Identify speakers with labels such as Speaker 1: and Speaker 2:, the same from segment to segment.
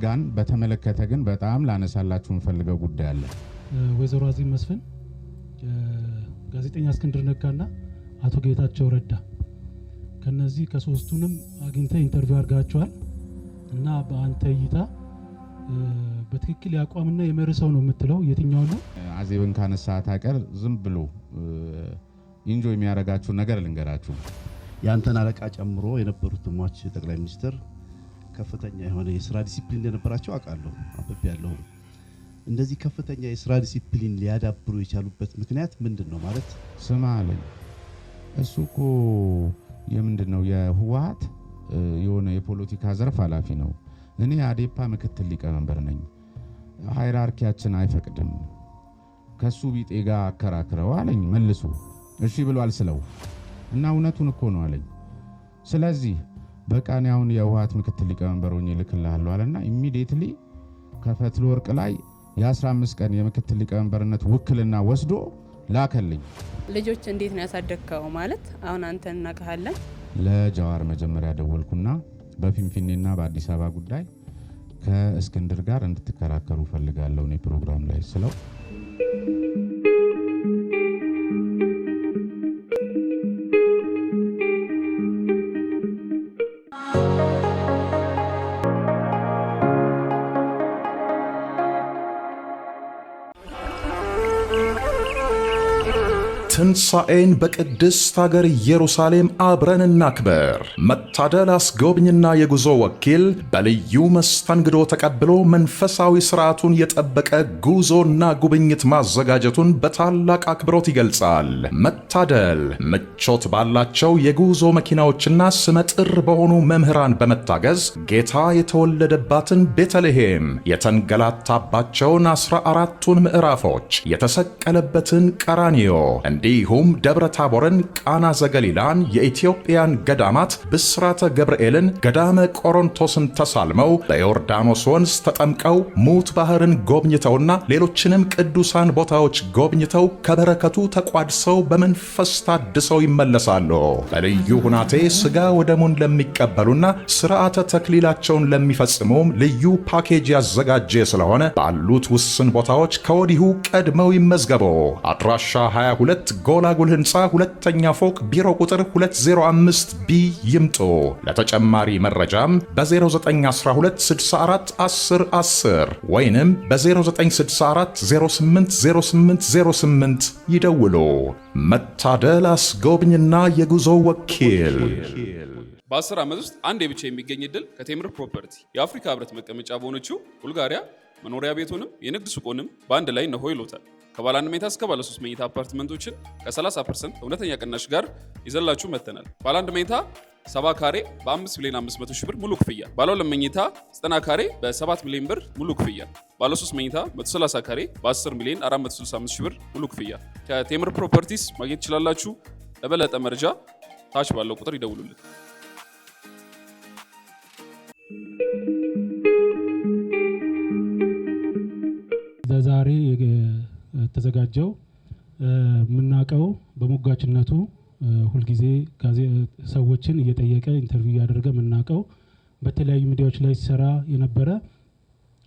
Speaker 1: አልጋን በተመለከተ ግን በጣም ላነሳላችሁ እንፈልገው ጉዳይ አለ።
Speaker 2: ወይዘሮ አዚም መስፍን ጋዜጠኛ እስክንድር ነጋና አቶ ጌታቸው ረዳ ከነዚህ ከሶስቱንም አግኝተ ኢንተርቪው አድርጋቸዋል እና በአንተ እይታ በትክክል ያቋምና የመርሰው ነው የምትለው የትኛው ነው?
Speaker 1: አዜብን ካነሳት አቀር ዝም ብሎ ኢንጆይ የሚያረጋችሁ ነገር ልንገራችሁ።
Speaker 3: ያንተን አለቃ ጨምሮ የነበሩት ሟች ጠቅላይ ሚኒስትር ከፍተኛ የሆነ የሥራ ዲሲፕሊን እንደነበራቸው አውቃለሁ፣ አንብቤያለሁ። እንደዚህ ከፍተኛ የሥራ ዲሲፕሊን ሊያዳብሩ የቻሉበት ምክንያት ምንድነው? ማለት
Speaker 1: ስማ አለኝ። እሱ እኮ የምንድነው የህወሓት የሆነ የፖለቲካ ዘርፍ ኃላፊ ነው። እኔ አዴፓ ምክትል ሊቀመንበር ነኝ። ሃይራርኪያችን አይፈቅድም። ከሱ ቢጤ ጋር አከራክረው አለኝ መልሶ። እሺ ብሏል ስለው እና እውነቱን እኮ ነው አለኝ። ስለዚህ በቃኔ አሁን የህወሓት ምክትል ሊቀመንበር ሆኜ ልክልሃለሁ አለና ኢሚዲየትሊ ከፈትል ወርቅ ላይ የ15 ቀን የምክትል ሊቀመንበርነት ውክልና ወስዶ ላከልኝ።
Speaker 4: ልጆች እንዴት ነው ያሳደግከው? ማለት አሁን አንተ እናቀሃለን።
Speaker 1: ለጃዋር መጀመሪያ ደወልኩና በፊንፊኔና በአዲስ አበባ ጉዳይ ከእስክንድር ጋር እንድትከራከሩ ፈልጋለሁ ነው ፕሮግራም ላይ ስለው
Speaker 5: ትንሣኤን በቅድስት ሀገር ኢየሩሳሌም አብረን እናክበር። መታደል አስጎብኝና የጉዞ ወኪል በልዩ መስተንግዶ ተቀብሎ መንፈሳዊ ሥርዓቱን የጠበቀ ጉዞና ጉብኝት ማዘጋጀቱን በታላቅ አክብሮት ይገልጻል። መታደል ምቾት ባላቸው የጉዞ መኪናዎችና ስመጥር በሆኑ መምህራን በመታገዝ ጌታ የተወለደባትን ቤተልሔም፣ የተንገላታባቸውን 14ቱን ምዕራፎች፣ የተሰቀለበትን ቀራንዮ እንዲሁም ደብረ ታቦርን፣ ቃና ዘገሊላን፣ የኢትዮጵያን ገዳማት፣ ብስራተ ገብርኤልን፣ ገዳመ ቆሮንቶስን ተሳልመው በዮርዳኖስ ወንዝ ተጠምቀው ሙት ባህርን ጎብኝተውና ሌሎችንም ቅዱሳን ቦታዎች ጎብኝተው ከበረከቱ ተቋድሰው በመንፈስ ታድሰው ይመለሳሉ። በልዩ ሁናቴ ሥጋ ወደሙን ለሚቀበሉና ሥርዓተ ተክሊላቸውን ለሚፈጽሙም ልዩ ፓኬጅ ያዘጋጀ ስለሆነ ባሉት ውስን ቦታዎች ከወዲሁ ቀድመው ይመዝገቡ። አድራሻ 22 ጎላጉል ህንፃ ሁለተኛ ፎቅ ቢሮ ቁጥር 205 ቢ ይምጡ። ለተጨማሪ መረጃም በ0912 64 10 10 ወይንም በ0964 08 08 08 ይደውሉ። መታደል አስጎብኝና የጉዞ ወኪል።
Speaker 6: በ10 ዓመት ውስጥ አንድ ብቻ የሚገኝ እድል ከቴምር ፕሮፐርቲ የአፍሪካ ህብረት መቀመጫ በሆነችው ቡልጋሪያ መኖሪያ ቤቱንም የንግድ ሱቁንም በአንድ ላይ ነሆ ይሎታል። ከባለ 1 መኝታ እስከ ባለ 3 መኝታ አፓርትመንቶችን ከ30% እውነተኛ ቅናሽ ጋር ይዘላችሁ መተናል። ባለ 1 መኝታ 70 ካሬ በ5 ሚሊዮን 500 ሺህ ብር ሙሉ ክፍያ፣ ባለ 2 መኝታ 90 ካሬ በ7 ሚሊዮን ብር ሙሉ ክፍያ፣ ባለ 3 መኝታ 130 ካሬ በ10 ሚሊዮን 465 ሺህ ብር ሙሉ ክፍያ ከቴምር ፕሮፐርቲስ ማግኘት ትችላላችሁ። ለበለጠ መረጃ ታች ባለው ቁጥር ይደውሉልን።
Speaker 2: ዛሬ ተዘጋጀው ምናቀው በሞጋችነቱ ሁልጊዜ ሰዎችን እየጠየቀ ኢንተርቪው ያደረገ ምናቀው በተለያዩ ሚዲያዎች ላይ ሲሰራ የነበረ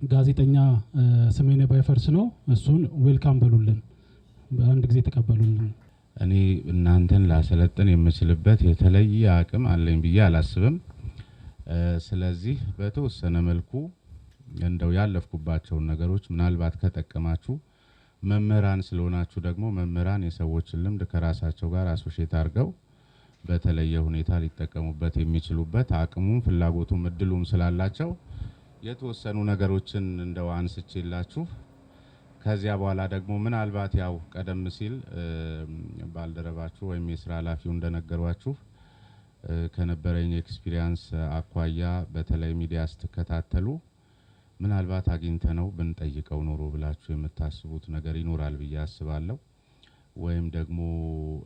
Speaker 2: ጋዜጠኛ ስሜነ ባይፈርስ ነው። እሱን ዌልካም በሉልን፣ በአንድ ጊዜ ተቀበሉልን።
Speaker 1: እኔ እናንተን ላሰለጥን የምችልበት የተለየ አቅም አለኝ ብዬ አላስብም። ስለዚህ በተወሰነ መልኩ እንደው ያለፍኩባቸውን ነገሮች ምናልባት ከጠቀማችሁ መምህራን ስለሆናችሁ ደግሞ መምህራን የሰዎችን ልምድ ከራሳቸው ጋር አሶሼት አድርገው በተለየ ሁኔታ ሊጠቀሙበት የሚችሉበት አቅሙም ፍላጎቱም እድሉም ስላላቸው የተወሰኑ ነገሮችን እንደው አንስቼላችሁ ከዚያ በኋላ ደግሞ ምናልባት ያው ቀደም ሲል ባልደረባችሁ ወይም የሥራ ኃላፊው እንደነገሯችሁ ከነበረኝ ኤክስፒሪያንስ አኳያ በተለይ ሚዲያ ስትከታተሉ ምናልባት አግኝተነው ብንጠይቀው ኖሮ ብላችሁ የምታስቡት ነገር ይኖራል ብዬ አስባለሁ። ወይም ደግሞ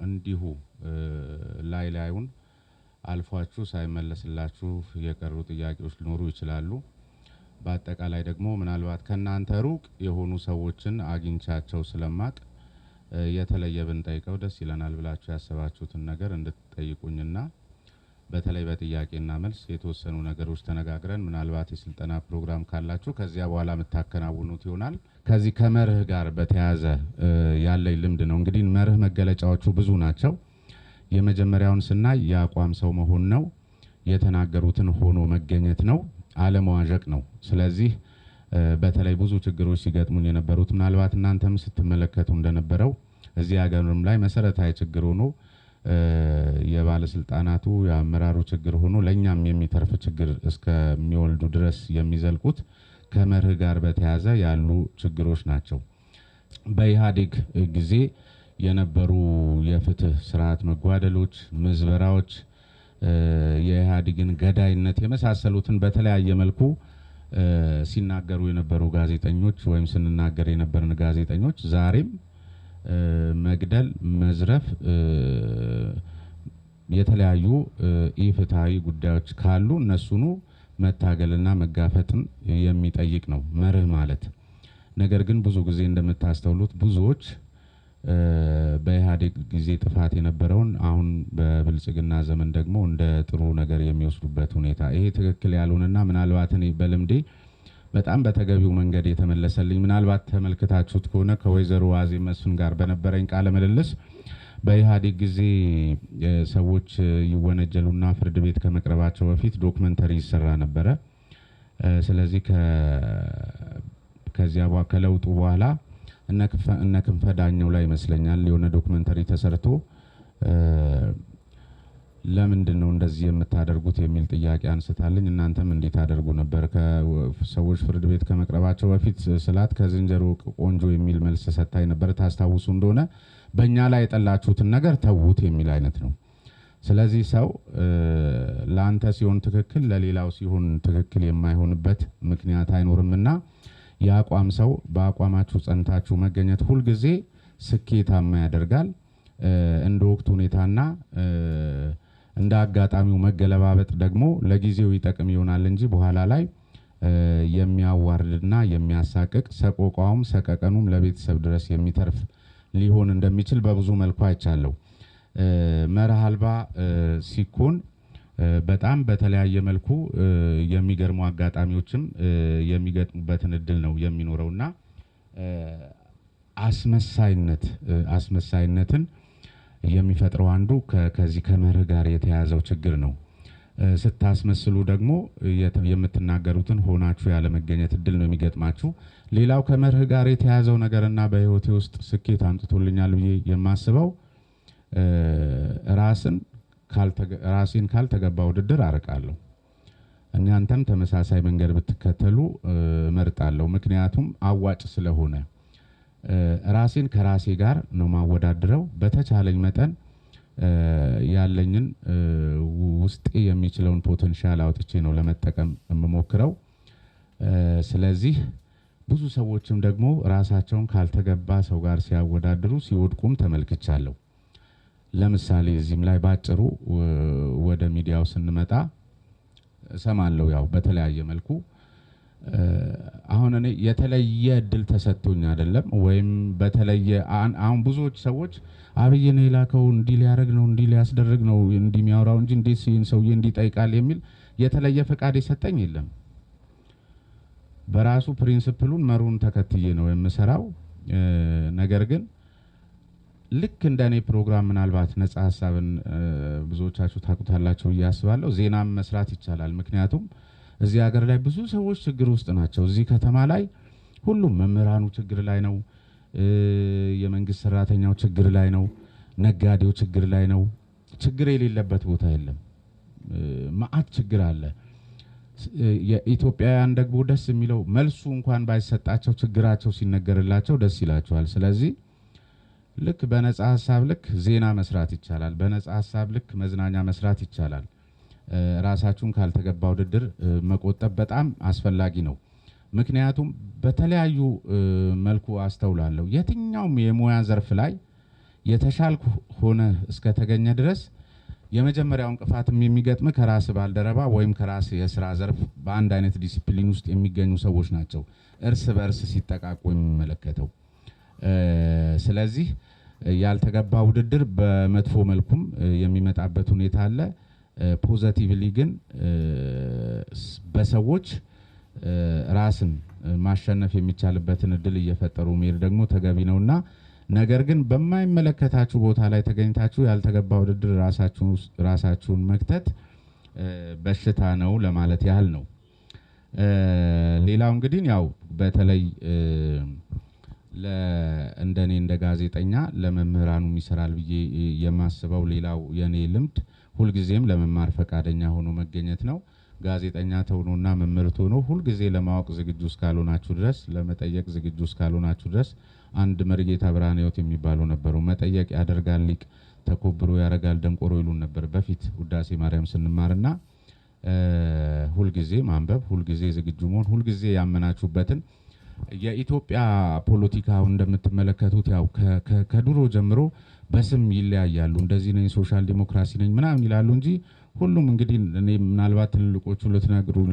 Speaker 1: እንዲሁ ላይላዩን አልፏችሁ ሳይመለስላችሁ የቀሩ ጥያቄዎች ሊኖሩ ይችላሉ። በአጠቃላይ ደግሞ ምናልባት ከናንተ ሩቅ የሆኑ ሰዎችን አግኝቻቸው ስለማቅ የተለየ ብንጠይቀው ደስ ይለናል ብላችሁ ያሰባችሁትን ነገር እንድትጠይቁኝና በተለይ በጥያቄና መልስ የተወሰኑ ነገሮች ተነጋግረን ምናልባት የስልጠና ፕሮግራም ካላችሁ ከዚያ በኋላ የምታከናውኑት ይሆናል። ከዚህ ከመርህ ጋር በተያያዘ ያለኝ ልምድ ነው። እንግዲህ መርህ መገለጫዎቹ ብዙ ናቸው። የመጀመሪያውን ስናይ የአቋም ሰው መሆን ነው። የተናገሩትን ሆኖ መገኘት ነው። አለመዋዠቅ ነው። ስለዚህ በተለይ ብዙ ችግሮች ሲገጥሙን የነበሩት ምናልባት እናንተም ስትመለከቱ እንደነበረው እዚህ ሀገርም ላይ መሰረታዊ ችግር ሆኖ የባለስልጣናቱ የአመራሩ ችግር ሆኖ ለኛም የሚተርፍ ችግር እስከሚወልዱ ድረስ የሚዘልቁት ከመርህ ጋር በተያያዘ ያሉ ችግሮች ናቸው። በኢህአዴግ ጊዜ የነበሩ የፍትህ ስርዓት መጓደሎች፣ ምዝበራዎች፣ የኢህአዴግን ገዳይነት የመሳሰሉትን በተለያየ መልኩ ሲናገሩ የነበሩ ጋዜጠኞች ወይም ስንናገር የነበርን ጋዜጠኞች ዛሬም መግደል፣ መዝረፍ፣ የተለያዩ ኢፍትሃዊ ጉዳዮች ካሉ እነሱኑ መታገልና መጋፈጥን የሚጠይቅ ነው መርህ ማለት። ነገር ግን ብዙ ጊዜ እንደምታስተውሉት ብዙዎች በኢህአዴግ ጊዜ ጥፋት የነበረውን አሁን በብልጽግና ዘመን ደግሞ እንደ ጥሩ ነገር የሚወስዱበት ሁኔታ ይሄ ትክክል ያልሆነና ምናልባት እኔ በልምዴ በጣም በተገቢው መንገድ የተመለሰልኝ ምናልባት ተመልክታችሁት ከሆነ ከወይዘሮ ዋዜማ መስፍን ጋር በነበረኝ ቃለ ምልልስ በኢህአዴግ ጊዜ ሰዎች ይወነጀሉና ፍርድ ቤት ከመቅረባቸው በፊት ዶክመንተሪ ይሰራ ነበረ። ስለዚህ ከዚያ ከለውጡ በኋላ እነ ክንፈ ዳኘው ላይ ይመስለኛል የሆነ ዶክመንተሪ ተሰርቶ ለምንድን ነው እንደዚህ የምታደርጉት የሚል ጥያቄ አንስታለኝ። እናንተም እንዴት አደርጉ ነበር ከሰዎች ፍርድ ቤት ከመቅረባቸው በፊት ስላት ከዝንጀሮ ቆንጆ የሚል መልስ ሰጣይ ነበር። ታስታውሱ እንደሆነ በእኛ ላይ የጠላችሁትን ነገር ተዉት የሚል አይነት ነው። ስለዚህ ሰው ለአንተ ሲሆን ትክክል ለሌላው ሲሆን ትክክል የማይሆንበት ምክንያት አይኖርምና የአቋም ሰው በአቋማችሁ ጸንታችሁ መገኘት ሁልጊዜ ስኬታማ ያደርጋል። እንደ ወቅቱ ሁኔታና እንደ አጋጣሚው መገለባበጥ ደግሞ ለጊዜው ይጠቅም ይሆናል እንጂ በኋላ ላይ የሚያዋርድና የሚያሳቅቅ ሰቆቃውም ሰቀቀኑም ለቤተሰብ ድረስ የሚተርፍ ሊሆን እንደሚችል በብዙ መልኩ አይቻለሁ። መርህ አልባ ሲኮን በጣም በተለያየ መልኩ የሚገርሙ አጋጣሚዎችም የሚገጥሙበትን እድል ነው የሚኖረውና አስመሳይነትን የሚፈጥረው አንዱ ከዚህ ከመርህ ጋር የተያዘው ችግር ነው። ስታስመስሉ ደግሞ የምትናገሩትን ሆናችሁ ያለ መገኘት እድል ነው የሚገጥማችሁ። ሌላው ከመርህ ጋር የተያዘው ነገርና በህይወቴ ውስጥ ስኬት አምጥቶልኛል ብዬ የማስበው ራሴን ካልተገባ ውድድር አርቃለሁ። እናንተም ተመሳሳይ መንገድ ብትከተሉ መርጣለሁ። ምክንያቱም አዋጭ ስለሆነ ራሴን ከራሴ ጋር ነው ማወዳድረው። በተቻለኝ መጠን ያለኝን ውስጤ የሚችለውን ፖቴንሻል አውጥቼ ነው ለመጠቀም የምሞክረው። ስለዚህ ብዙ ሰዎችም ደግሞ ራሳቸውን ካልተገባ ሰው ጋር ሲያወዳድሩ ሲወድቁም ተመልክቻለሁ። ለምሳሌ እዚህም ላይ ባጭሩ ወደ ሚዲያው ስንመጣ ሰማለው ያው በተለያየ መልኩ አሁን እኔ የተለየ እድል ተሰጥቶኝ አይደለም ወይም በተለየ አሁን ብዙዎች ሰዎች አብይ ነው የላከው እንዲህ ሊያደርግ ነው እንዲህ ሊያስደርግ ነው እንዲህ የሚያወራው እንጂ እንዴት ሲን ሰውዬ እንዲጠይቃል የሚል የተለየ ፈቃድ የሰጠኝ የለም። በራሱ ፕሪንሲፕሉን መሩን ተከትዬ ነው የምሰራው። ነገር ግን ልክ እንደኔ ፕሮግራም ምናልባት ነፃ ሐሳብን ብዙዎቻችሁ ታቁታላችሁ ያስባለሁ ዜናም መስራት ይቻላል። ምክንያቱም እዚህ ሀገር ላይ ብዙ ሰዎች ችግር ውስጥ ናቸው። እዚህ ከተማ ላይ ሁሉም መምህራኑ ችግር ላይ ነው፣ የመንግስት ሰራተኛው ችግር ላይ ነው፣ ነጋዴው ችግር ላይ ነው። ችግር የሌለበት ቦታ የለም። ማአት ችግር አለ። የኢትዮጵያውያን ደግሞ ደስ የሚለው መልሱ እንኳን ባይሰጣቸው ችግራቸው ሲነገርላቸው ደስ ይላቸዋል። ስለዚህ ልክ በነፃ ሐሳብ ልክ ዜና መስራት ይቻላል። በነፃ ሐሳብ ልክ መዝናኛ መስራት ይቻላል። ራሳችሁን ካልተገባ ውድድር መቆጠብ በጣም አስፈላጊ ነው። ምክንያቱም በተለያዩ መልኩ አስተውላለሁ የትኛውም የሙያ ዘርፍ ላይ የተሻልኩ ሆነ እስከተገኘ ድረስ የመጀመሪያውን እንቅፋትም የሚገጥም ከራስ ባልደረባ ወይም ከራስ የሥራ ዘርፍ በአንድ አይነት ዲሲፕሊን ውስጥ የሚገኙ ሰዎች ናቸው እርስ በርስ ሲጠቃቁ የሚመለከተው። ስለዚህ ያልተገባ ውድድር በመጥፎ መልኩም የሚመጣበት ሁኔታ አለ። ፖዚቲቭሊ ግን በሰዎች ራስን ማሸነፍ የሚቻልበትን እድል እየፈጠሩ መሄድ ደግሞ ተገቢ ነውና ነገር ግን በማይመለከታችሁ ቦታ ላይ ተገኝታችሁ ያልተገባ ውድድር ራሳችሁን መክተት በሽታ ነው ለማለት ያህል ነው። ሌላው እንግዲህ ያው በተለይ እንደኔ እንደ ጋዜጠኛ ለመምህራኑ ይሰራል ብዬ የማስበው ሌላው የኔ ልምድ ሁልጊዜም ለመማር ፈቃደኛ ሆኖ መገኘት ነው። ጋዜጠኛ ተውኖና መምህርት ሆኖ ሁልጊዜ ለማወቅ ዝግጁ እስካልሆናችሁ ድረስ ለመጠየቅ ዝግጁ እስካልሆናችሁ ድረስ አንድ መርጌታ ብርሃነ ሕይወት የሚባሉ ነበሩ። መጠየቅ ያደርጋል ሊቅ ተኮብሮ ያረጋል ደንቆሮ ይሉን ነበር በፊት ውዳሴ ማርያም ስንማርና ሁልጊዜ ማንበብ፣ ሁልጊዜ ዝግጁ መሆን፣ ሁልጊዜ ያመናችሁበትን የኢትዮጵያ ፖለቲካው እንደምትመለከቱት ያው ከድሮ ጀምሮ በስም ይለያያሉ። እንደዚህ ነኝ ሶሻል ዲሞክራሲ ነኝ ምናምን ይላሉ እንጂ ሁሉም እንግዲህ እኔ ምናልባት ትልልቆቹ ልትነግሩኝ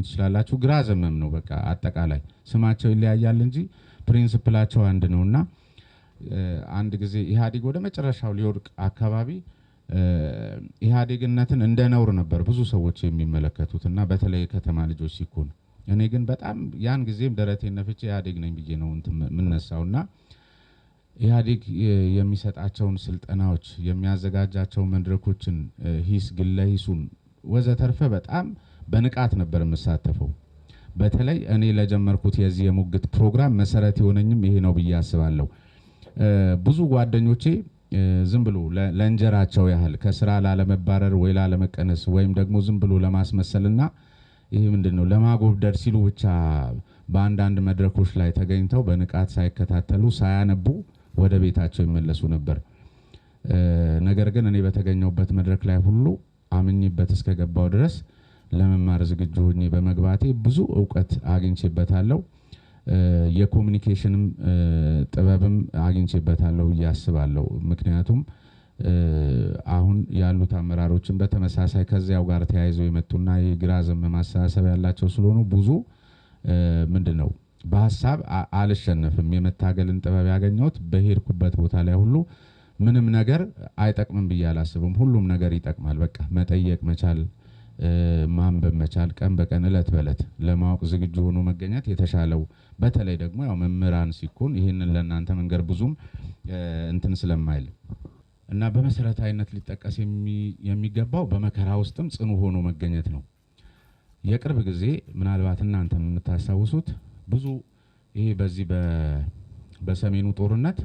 Speaker 1: ትችላላችሁ ግራ ዘመም ነው። በቃ አጠቃላይ ስማቸው ይለያያል እንጂ ፕሪንሲፕላቸው አንድ ነውና አንድ ጊዜ ኢህአዴግ ወደ መጨረሻው ሊወድቅ አካባቢ ኢህአዴግነትን እንደ ነውር ነበር ብዙ ሰዎች የሚመለከቱትና በተለይ ከተማ ልጆች ሲኮን እኔ ግን በጣም ያን ጊዜም ደረቴን ነፍቼ ኢህአዴግ ነኝ ብዬ ነው የምነሳውና ኢህአዴግ የሚሰጣቸውን ስልጠናዎች የሚያዘጋጃቸው መድረኮችን ሂስ ግለ ሂሱን ወዘተርፈ በጣም በንቃት ነበር የምሳተፈው። በተለይ እኔ ለጀመርኩት የዚህ የሙግት ፕሮግራም መሰረት የሆነኝም ይሄ ነው ብዬ አስባለሁ። ብዙ ጓደኞቼ ዝም ብሎ ለእንጀራቸው ያህል ከስራ ላለመባረር ወይ ላለመቀነስ ወይም ደግሞ ዝም ብሎ ለማስመሰልና ይሄ ምንድነው ለማጎብደር ሲሉ ብቻ በአንዳንድ መድረኮች ላይ ተገኝተው በንቃት ሳይከታተሉ ሳያነቡ ወደ ቤታቸው ይመለሱ ነበር። ነገር ግን እኔ በተገኘውበት መድረክ ላይ ሁሉ አምኝበት እስከገባው ድረስ ለመማር ዝግጁ ሆኜ በመግባቴ ብዙ ዕውቀት አግኝቼበታለሁ። የኮሙኒኬሽንም ጥበብም አግኝቼበታለሁ ያስባለሁ። ምክንያቱም አሁን ያሉት አመራሮችን በተመሳሳይ ከዚያው ጋር ተያይዘው የመጡና የግራ ዘመም አስተሳሰብ ያላቸው ስለሆኑ ብዙ ምንድነው በሐሳብ አልሸነፍም የመታገልን ጥበብ ያገኘሁት በሄድኩበት ቦታ ላይ ሁሉ ምንም ነገር አይጠቅምም ብዬ አላስብም። ሁሉም ነገር ይጠቅማል። በቃ መጠየቅ መቻል፣ ማንበብ መቻል፣ ቀን በቀን እለት በእለት ለማወቅ ዝግጁ ሆኖ መገኘት የተሻለው በተለይ ደግሞ ያው መምህራን ሲኮን ይሄንን ለእናንተ መንገር ብዙም እንትን ስለማይል እና በመሰረታዊነት ሊጠቀስ የሚገባው በመከራ ውስጥም ጽኑ ሆኖ መገኘት ነው። የቅርብ ጊዜ ምናልባት እናንተ የምታስታውሱት ብዙ ይሄ በዚህ በሰሜኑ ጦርነት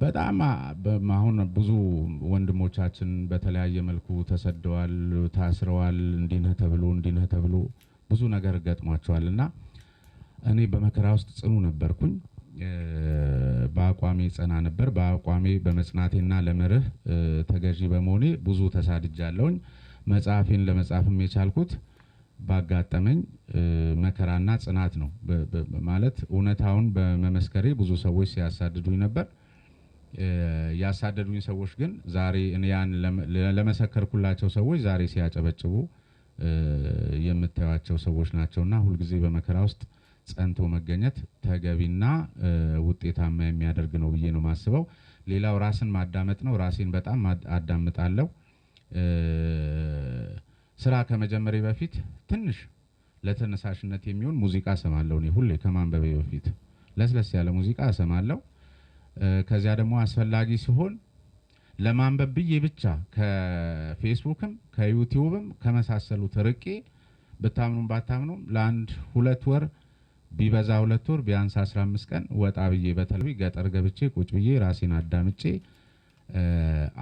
Speaker 1: በጣም አሁን ብዙ ወንድሞቻችን በተለያየ መልኩ ተሰደዋል፣ ታስረዋል፣ እንዲነህ ተብሎ ብዙ ነገር ገጥሟቸዋልና እኔ በመከራ ውስጥ ጽኑ ነበርኩኝ። በአቋሜ ጸና ነበር። በአቋሜ በመጽናቴና ለመርህ ተገዢ በመሆኔ ብዙ ተሳድጃለሁኝ። መጽሐፌን ለመጻፍም የቻልኩት ባጋጠመኝ መከራና ጽናት ነው። ማለት እውነታውን በመመስከሬ ብዙ ሰዎች ሲያሳድዱኝ ነበር። ያሳደዱኝ ሰዎች ግን ዛሬ እኔ ያን ለመሰከርኩላቸው ሰዎች ዛሬ ሲያጨበጭቡ የምታዩቸው ሰዎች ናቸውና ሁልጊዜ በመከራ ውስጥ ጸንቶ መገኘት ተገቢና ውጤታማ የሚያደርግ ነው ብዬ ነው ማስበው። ሌላው ራስን ማዳመጥ ነው። ራሴን በጣም አዳምጣለሁ። ስራ ከመጀመሪያ በፊት ትንሽ ለተነሳሽነት የሚሆን ሙዚቃ እሰማለሁ። እኔ ሁሌ ከማንበቤ በፊት ለስለስ ያለ ሙዚቃ እሰማለሁ። ከዚያ ደግሞ አስፈላጊ ሲሆን ለማንበብ ብዬ ብቻ ከፌስቡክም ከዩቲዩብም ከመሳሰሉት ርቄ ብታምኑም ባታምኑም ለአንድ 2 ወር ቢበዛ 2 ወር ቢያንስ 15 ቀን ወጣ ብዬ በተለይ ገጠር ገብቼ ቁጭ ብዬ ራሴን አዳምጬ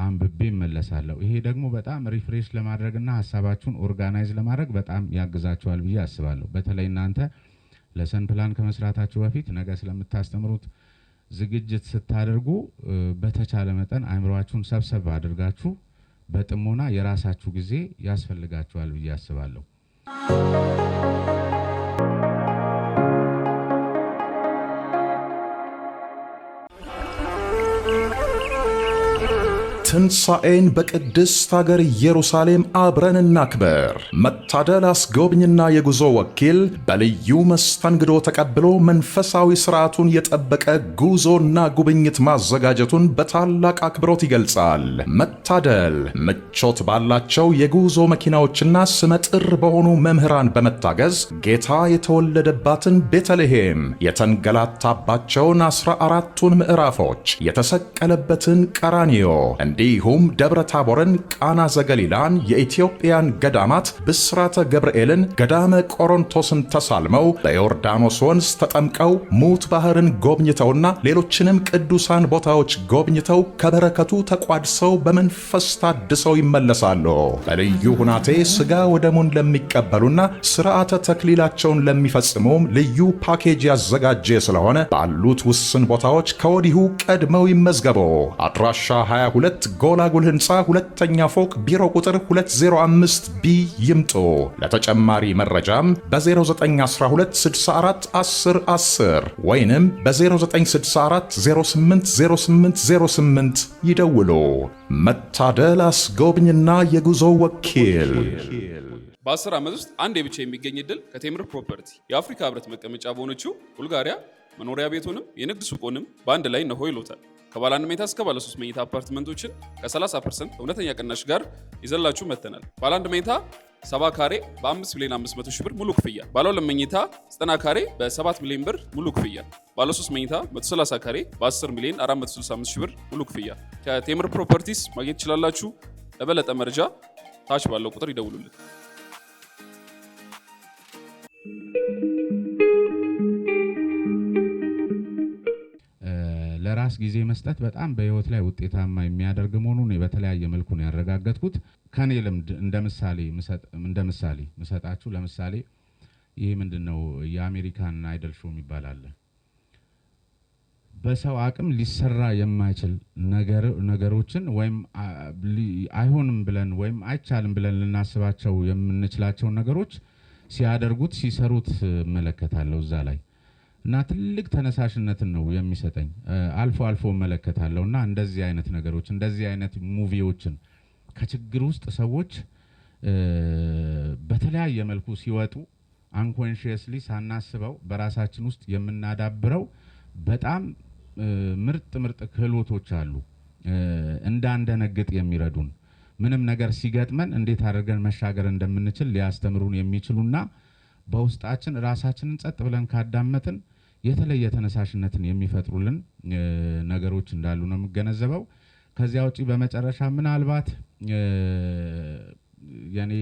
Speaker 1: አንብቤ መለሳለሁ። ይሄ ደግሞ በጣም ሪፍሬሽ ለማድረግና ሐሳባችሁን ኦርጋናይዝ ለማድረግ በጣም ያግዛችኋል ብዬ አስባለሁ። በተለይ እናንተ ለሰን ፕላን ከመስራታችሁ በፊት ነገ ስለምታስተምሩት ዝግጅት ስታደርጉ በተቻለ መጠን አእምሮአችሁን ሰብሰብ አድርጋችሁ በጥሞና የራሳችሁ ጊዜ ያስፈልጋችኋል ብዬ አስባለሁ።
Speaker 5: ትንሣኤን በቅድስት አገር ኢየሩሳሌም አብረን እናክብር። መታደል አስጎብኝና የጉዞ ወኪል በልዩ መስተንግዶ ተቀብሎ መንፈሳዊ ስርዓቱን የጠበቀ ጉዞና ጉብኝት ማዘጋጀቱን በታላቅ አክብሮት ይገልጻል። መታደል ምቾት ባላቸው የጉዞ መኪናዎችና ስመጥር በሆኑ መምህራን በመታገዝ ጌታ የተወለደባትን ቤተልሔም፣ የተንገላታባቸውን 14ቱን ምዕራፎች፣ የተሰቀለበትን ቀራንዮ እንዲሁም ደብረ ታቦርን፣ ቃና ዘገሊላን፣ የኢትዮጵያን ገዳማት፣ ብስራተ ገብርኤልን፣ ገዳመ ቆሮንቶስን ተሳልመው በዮርዳኖስ ወንዝ ተጠምቀው ሙት ባህርን ጎብኝተውና ሌሎችንም ቅዱሳን ቦታዎች ጎብኝተው ከበረከቱ ተቋድሰው በመንፈስ ታድሰው ይመለሳሉ። በልዩ ሁናቴ ሥጋ ወደሙን ለሚቀበሉና ሥርዓተ ተክሊላቸውን ለሚፈጽሙም ልዩ ፓኬጅ ያዘጋጀ ስለሆነ ባሉት ውስን ቦታዎች ከወዲሁ ቀድመው ይመዝገቡ። አድራሻ 22 ጎላጉል ህንፃ ሁለተኛ ፎቅ ቢሮ ቁጥር 205 ቢ ይምጡ። ለተጨማሪ መረጃም በ0912 64 10 10 ወይንም በ0964 08 08 08 ይደውሉ። መታደል አስጎብኝና የጉዞ ወኪል።
Speaker 6: በ10 ዓመት ውስጥ አንዴ ብቻ የሚገኝ እድል ከቴምር ፕሮፐርቲ የአፍሪካ ህብረት መቀመጫ በሆነችው ቡልጋሪያ መኖሪያ ቤቱንም የንግድ ሱቁንም በአንድ ላይ ነሆ ይሎታል። ከባለ 1 መኝታ እስከ ባለ 3 መኝታ አፓርትመንቶችን ከ30% እውነተኛ ቅናሽ ጋር ይዘላችሁ መተናል። ባለ 1 መኝታ 70 ካሬ በ5 ሚሊዮን 500 ሺህ ብር ሙሉ ክፍያ፣ ባለ 2 መኝታ 90 ካሬ በ7 ሚሊዮን ብር ሙሉ ክፍያ፣ ባለ 3 መኝታ 130 ካሬ በ10 ሚሊዮን 465 ሺህ ብር ሙሉ ክፍያ ከቴምር ፕሮፐርቲስ ማግኘት ትችላላችሁ። ለበለጠ መረጃ ታች ባለው ቁጥር ይደውሉልን።
Speaker 1: ለራስ ጊዜ መስጠት በጣም በህይወት ላይ ውጤታማ የሚያደርግ መሆኑን በተለያየ መልኩ ነው ያረጋገጥኩት። ከኔ ልምድ እንደምሳሌ መሰጣችሁ። ለምሳሌ ይሄ ምንድነው የአሜሪካን አይደል ሾው ይባላል። በሰው አቅም ሊሰራ የማይችል ነገሮችን ወይም አይሆንም ብለን ወይም አይቻልም ብለን ልናስባቸው የምንችላቸው ነገሮች ሲያደርጉት ሲሰሩት መለከታለሁ እዛ ላይ እና ትልቅ ተነሳሽነትን ነው የሚሰጠኝ። አልፎ መለከታለሁና እንደዚህ አይነት ነገሮች እንደዚህ አይነት ሙቪዎችን ከችግር ውስጥ ሰዎች በተለያየ መልኩ ሲወጡ አንኮንሺየስሊ ሳናስበው በራሳችን ውስጥ የምናዳብረው በጣም ምርጥ ክህሎቶች አሉ። እንዳንደነግጥ የሚረዱን ምንም ነገር ሲገጥመን እንዴት አድርገን መሻገር እንደምንችል ሊያስተምሩን የሚችሉና በውስጣችን ራሳችንን ጸጥ ብለን ካዳመጥን የተለየ ተነሳሽነትን የሚፈጥሩልን ነገሮች እንዳሉ ነው የምገነዘበው። ከዚያ ውጪ በመጨረሻ ምናልባት የኔ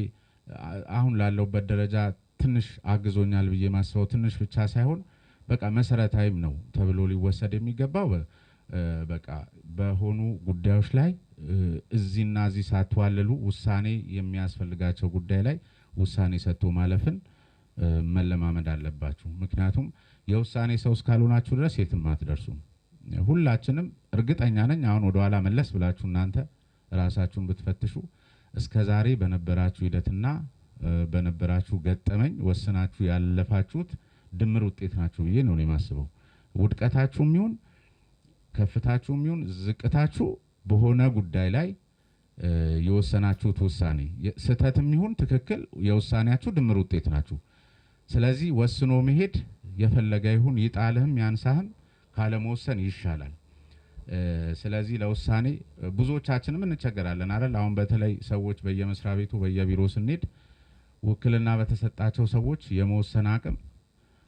Speaker 1: አሁን ላለውበት ደረጃ ትንሽ አግዞኛል ብዬ ማስበው ትንሽ ብቻ ሳይሆን በቃ መሰረታዊም ነው ተብሎ ሊወሰድ የሚገባው በቃ በሆኑ ጉዳዮች ላይ እዚህና እዚህ ሳትዋለሉ ውሳኔ የሚያስፈልጋቸው ጉዳይ ላይ ውሳኔ ሰጥቶ ማለፍን መለማመድ አለባችሁ። ምክንያቱም የውሳኔ ሰው እስካልሆናችሁ ድረስ የትም አትደርሱም። ሁላችንም እርግጠኛ ነኝ አሁን ወደ ኋላ መለስ ብላችሁ እናንተ ራሳችሁን ብትፈትሹ እስከዛሬ በነበራችሁ ሂደትና በነበራችሁ ገጠመኝ ወስናችሁ ያለፋችሁት ድምር ውጤት ናችሁ ብዬ ነው የማስበው። ውድቀታችሁም ይሁን ከፍታችሁም ይሁን ዝቅታችሁ በሆነ ጉዳይ ላይ የወሰናችሁት ውሳኔ ስህተትም ይሁን ትክክል የውሳኔያችሁ ድምር ውጤት ናችሁ። ስለዚህ ወስኖ መሄድ የፈለገ ይሁን ይጣልህም ያንሳህም ካለመወሰን ይሻላል። ስለዚህ ለውሳኔ ብዙዎቻችንም እንቸገራለን አይደል? አሁን በተለይ ሰዎች በየመስሪያ ቤቱ በየቢሮ ስንሄድ ውክልና በተሰጣቸው ሰዎች የመወሰን አቅም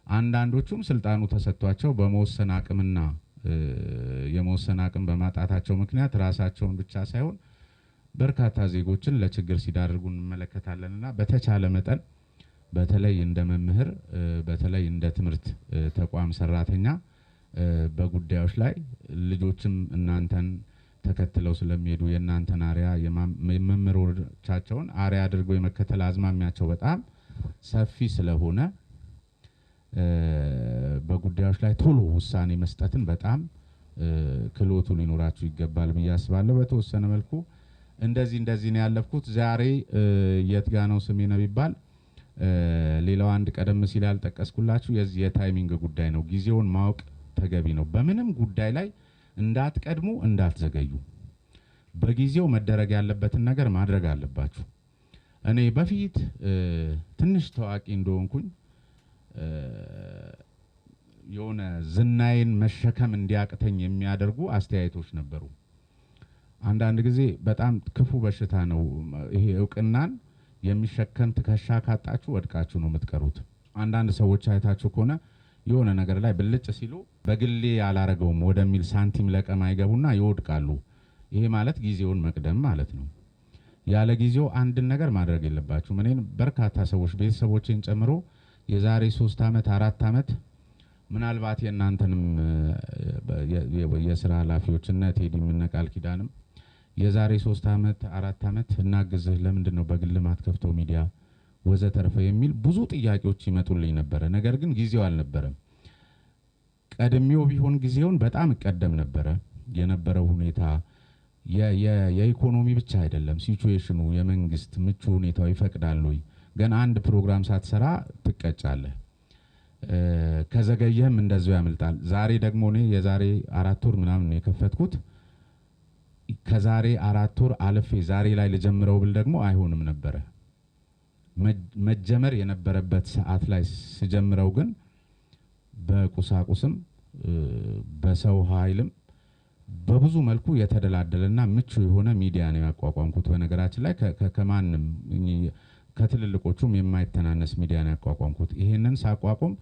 Speaker 1: አንዳንዶቹም ስልጣኑ ተሰጥቷቸው በመወሰን አቅምና የመወሰን አቅም በማጣታቸው ምክንያት ራሳቸውን ብቻ ሳይሆን በርካታ ዜጎችን ለችግር ሲዳርጉ እንመለከታለንና በተቻለ መጠን በተለይ እንደ መምህር በተለይ እንደ ትምህርት ተቋም ሰራተኛ በጉዳዮች ላይ ልጆችም እናንተን ተከትለው ስለሚሄዱ የእናንተን አሪያ የመምህሮቻቸውን አሪያ አድርገው የመከተል አዝማሚያቸው በጣም ሰፊ ስለሆነ በጉዳዮች ላይ ቶሎ ውሳኔ መስጠትን በጣም ክህሎቱ ሊኖራችሁ ይገባል ብዬ አስባለሁ። በተወሰነ መልኩ እንደዚህ ነው ያለፍኩት። ዛሬ የት ጋ ነው ስሜ ነው ቢባል ሌላው አንድ ቀደም ሲል ያልጠቀስኩላችሁ የዚህ የታይሚንግ ጉዳይ ነው። ጊዜውን ማወቅ ተገቢ ነው። በምንም ጉዳይ ላይ እንዳትቀድሙ እንዳትዘገዩ። በጊዜው መደረግ ያለበትን ነገር ማድረግ አለባችሁ። እኔ በፊት ትንሽ ታዋቂ እንደሆንኩኝ የሆነ ዝናዬን መሸከም እንዲያቅተኝ የሚያደርጉ አስተያየቶች ነበሩ። አንዳንድ ጊዜ በጣም ክፉ በሽታ ነው ይሄ። እውቅናን የሚሸከም ትከሻ ካጣችሁ ወድቃችሁ ነው የምትቀሩት። አንዳንድ ሰዎች አይታችሁ ከሆነ የሆነ ነገር ላይ ብልጭ ሲሉ በግሌ ያላረገውም ወደሚል ሳንቲም ለቀማ ይገቡና ይወድቃሉ። ይሄ ማለት ጊዜውን መቅደም ማለት ነው። ያለ ጊዜው አንድን ነገር ማድረግ የለባችሁም። እኔን በርካታ ሰዎች ቤተሰቦቼን ጨምሮ የዛሬ 3 ዓመት 4 ዓመት ምናልባት የእናንተንም የስራ ኃላፊዎችና ቴዲም እና ቃል ኪዳንም የዛሬ 3 ዓመት 4 ዓመት እናግዝህ ለምንድን ነው በግል ማትከፍተው ሚዲያ ወዘተርፈ የሚል ብዙ ጥያቄዎች ይመጡልኝ ነበር። ነገር ግን ጊዜው አልነበረም። ቀድሜው ቢሆን ጊዜውን በጣም እቀደም ነበር። የነበረው ሁኔታ የኢኮኖሚ ብቻ አይደለም፣ ሲቹዌሽኑ የመንግስት ምቹ ሁኔታው ይፈቅዳል ወይ? ገና አንድ ፕሮግራም ሳትሰራ ትቀጫለህ። ከዘገየህም እንደዛው ያመልጣል። ዛሬ ደግሞ እኔ የዛሬ 4 ወር ምናምን ነው የከፈትኩት። ከዛሬ 4 ወር አልፌ ዛሬ ላይ ልጀምረው ብል ደግሞ አይሆንም ነበር። መጀመር የነበረበት ሰዓት ላይ ሲጀምረው ግን በቁሳቁስም በሰው ኃይልም በብዙ መልኩ የተደላደለና ምቹ የሆነ ሚዲያ ነው ያቋቋምኩት። በነገራችን ላይ ከማንም ከትልልቆቹም የማይተናነስ ሚዲያ ነው ያቋቋምኩት። ይሄንን ሳቋቁም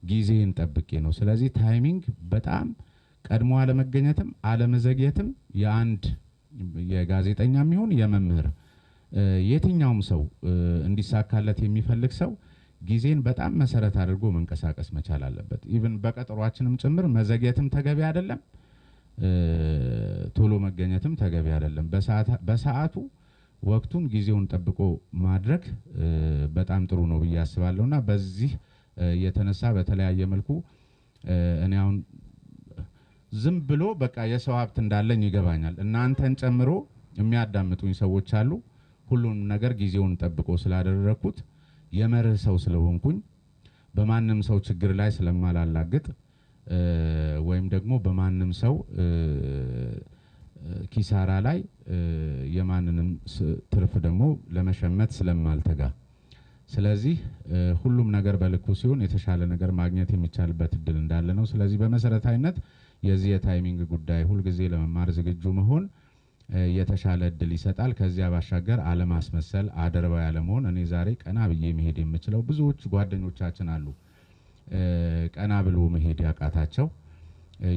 Speaker 1: ጊዜን ጠብቄ ነው። ስለዚህ ታይሚንግ በጣም ቀድሞ አለመገኘትም አለመዘግየትም የአንድ የጋዜጠኛም ይሁን የመምህር የትኛውም ሰው እንዲሳካለት የሚፈልግ ሰው ጊዜን በጣም መሰረት አድርጎ መንቀሳቀስ መቻል አለበት። ኢቭን በቀጠሯችንም ጭምር መዘግየትም ተገቢ አይደለም፣ ቶሎ መገኘትም ተገቢ አይደለም። በሰዓቱ ወቅቱን ጊዜውን ጠብቆ ማድረግ በጣም ጥሩ ነው ብዬ አስባለሁና በዚህ የተነሳ በተለያየ መልኩ እኔ አሁን ዝም ብሎ በቃ የሰው ሀብት እንዳለኝ ይገባኛል። እናንተን ጨምሮ የሚያዳምጡኝ ሰዎች አሉ። ሁሉንም ነገር ጊዜውን ጠብቆ ስላደረኩት የመርህ ሰው ስለሆንኩኝ በማንም ሰው ችግር ላይ ስለማላላግጥ ወይም ደግሞ በማንም ሰው ኪሳራ ላይ የማንንም ትርፍ ደግሞ ለመሸመት ስለማልተጋ፣ ስለዚህ ሁሉም ነገር በልኩ ሲሆን የተሻለ ነገር ማግኘት የሚቻልበት እድል እንዳለ ነው። ስለዚህ በመሰረታዊነት የዚህ የታይሚንግ ጉዳይ ሁልጊዜ ለመማር ዝግጁ መሆን የተሻለ እድል ይሰጣል። ከዚያ ባሻገር አለማስመሰል፣ አደረባ ያለመሆን። እኔ ዛሬ ቀና ብዬ መሄድ የምችለው ብዙዎች ጓደኞቻችን አሉ ቀና ብሎ መሄድ ያቃታቸው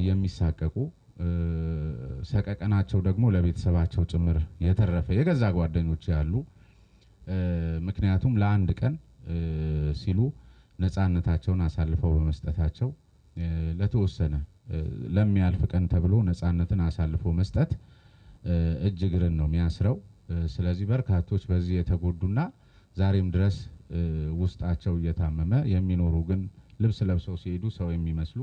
Speaker 1: የሚሳቀቁ ሰቀቀናቸው ደግሞ ለቤተሰባቸው ጭምር የተረፈ የገዛ ጓደኞች ያሉ። ምክንያቱም ለአንድ ቀን ሲሉ ነፃነታቸውን አሳልፈው በመስጠታቸው ለተወሰነ ለሚያልፍ ቀን ተብሎ ነፃነትን አሳልፎ መስጠት እጅግርን ነው የሚያስረው። ስለዚህ በርካቶች በዚህ የተጎዱና ዛሬም ድረስ ውስጣቸው እየታመመ የሚኖሩ ግን ልብስ ለብሰው ሲሄዱ ሰው የሚመስሉ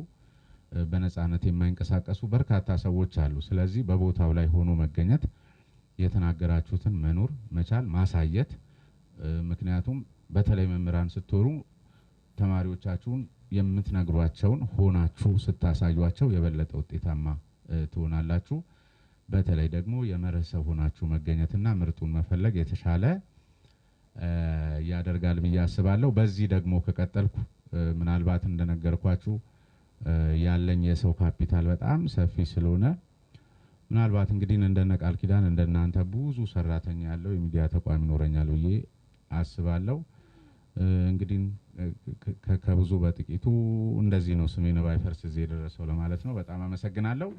Speaker 1: በነፃነት የማይንቀሳቀሱ በርካታ ሰዎች አሉ። ስለዚህ በቦታው ላይ ሆኖ መገኘት፣ የተናገራችሁትን መኖር መቻል፣ ማሳየት። ምክንያቱም በተለይ መምህራን ስትሆኑ ተማሪዎቻችሁን የምትነግሯቸውን ሆናችሁ ስታሳዩቸው የበለጠ ውጤታማ ትሆናላችሁ። በተለይ ደግሞ የመርህ ሰው ሆናችሁ መገኘትና ምርጡን መፈለግ የተሻለ ያደርጋል ብዬ አስባለሁ። በዚህ ደግሞ ከቀጠልኩ ምናልባት እንደነገርኳችሁ ያለኝ የሰው ካፒታል በጣም ሰፊ ስለሆነ ምናልባት እንግዲህ እንደነ ቃል ኪዳን እንደናንተ ብዙ ሰራተኛ ያለው የሚዲያ ተቋም ይኖረኛል ብዬ አስባለሁ። እንግዲህ ከብዙ በጥቂቱ እንደዚህ ነው ስሜ ነባይ ፈርስ እዚህ የደረሰው ለማለት ነው። በጣም አመሰግናለሁ።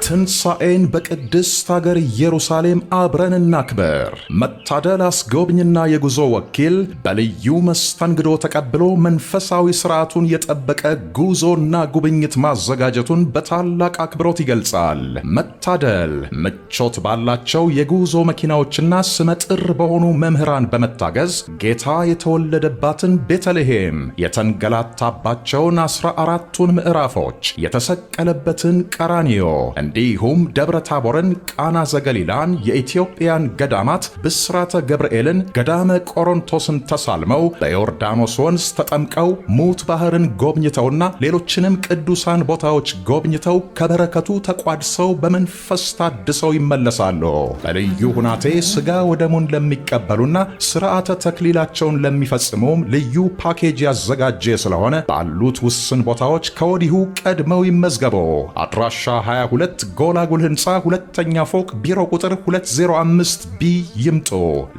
Speaker 5: ትንሣኤን በቅድስት ሀገር ኢየሩሳሌም አብረን እናክበር። መታደል አስጎብኝና የጉዞ ወኪል በልዩ መስተንግዶ ተቀብሎ መንፈሳዊ ሥርዓቱን የጠበቀ ጉዞና ጉብኝት ማዘጋጀቱን በታላቅ አክብሮት ይገልጻል። መታደል ምቾት ባላቸው የጉዞ መኪናዎችና ስመጥር በሆኑ መምህራን በመታገዝ ጌታ የተወለደባትን ቤተልሔም፣ የተንገላታባቸውን 14ቱን ምዕራፎች፣ የተሰቀለበትን ቀራንዮ እንዲህ እንዲሁም ደብረ ታቦርን፣ ቃና ዘገሊላን፣ የኢትዮጵያን ገዳማት ብስራተ ገብርኤልን፣ ገዳመ ቆሮንቶስን ተሳልመው በዮርዳኖስ ወንዝ ተጠምቀው ሙት ባህርን ጎብኝተውና ሌሎችንም ቅዱሳን ቦታዎች ጎብኝተው ከበረከቱ ተቋድሰው በመንፈስ ታድሰው ይመለሳሉ። በልዩ ሁናቴ ሥጋ ወደሙን ለሚቀበሉና ሥርዓተ ተክሊላቸውን ለሚፈጽሙም ልዩ ፓኬጅ ያዘጋጀ ስለሆነ ባሉት ውስን ቦታዎች ከወዲሁ ቀድመው ይመዝገቡ። አድራሻ 22 ጎላጉል ህንፃ ሁለተኛ ፎቅ ቢሮ ቁጥር 205 ቢ ይምጡ።